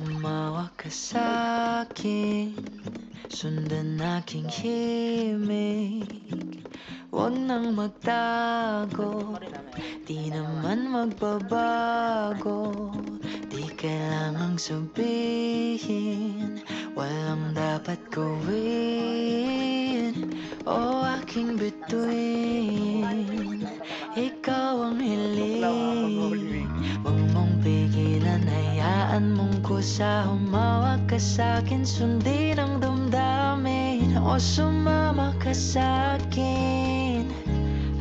Humawak ka sa'kin, sundan aking himig. Huwag nang magtago, di naman magbabago. Di kailangang sabihin, walang dapat gawin. O aking bituin, ikaw ang hiling. Huwag mong pigilan, hayaan mong kusa. Humawak ka sa'kin, sundin ang damdamin. O sumama ka sa'kin,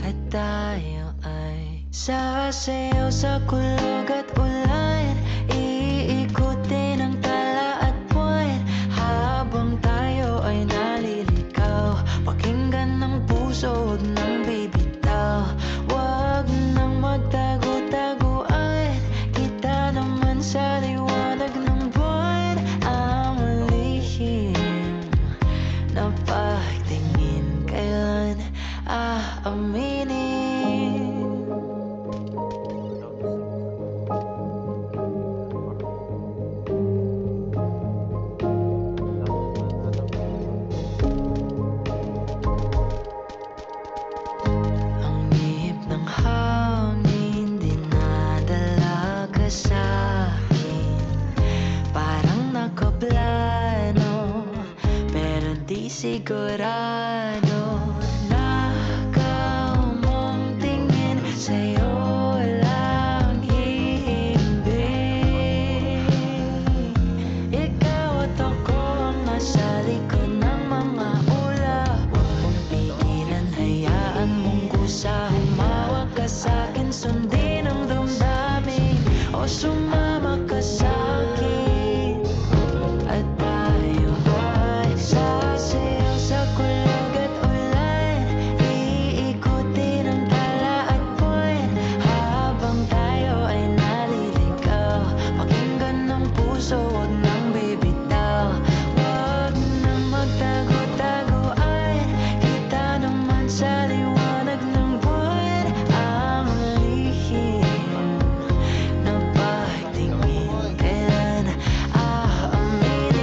at tayo ay sasayaw sa kulog at ulan. Iikutin ang tala at buwan, habang tayo ay naliligaw. Pakinggan ng puso, huwag nang bibitaw. Huwag nang magtago-taguan, kita naman sa liwanag ng buwan. Ang lihim na pagtingin, kailan aaminin? Ang ihip ng hangin, dinadala ka sa'kin. Parang nakaplano, pero di sigurado. Nakaw mong tingin, sa'yo lang hihimbing. Ikaw at ako ang nasa likod ng mga ulap. Huwag mong pigilan, hayaan mong kusa. Humawak ka sa'kin, sundin ang damdamin. O sumama ka sa'kin, at tayo ay sasayaw sa kulog at ulan. Iikutin ang tala at buwan, habang tayo ay naliligaw. Pakinggan ng puso, huwag nang bibitaw. Huwag nang magtago-taguan, kita naman sa liwanag ng buwan. Ang lihim na pagtingin, kailan aaminin?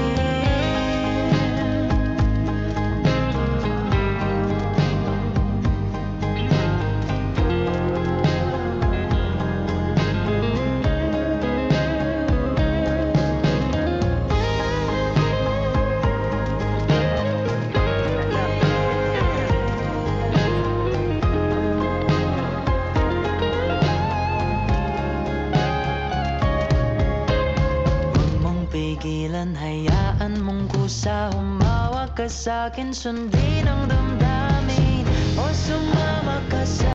Huwag mong pigilan, hayaan mong kusa. Humawak ka sa'kin, sundin ang damdamin. O sumama ka sa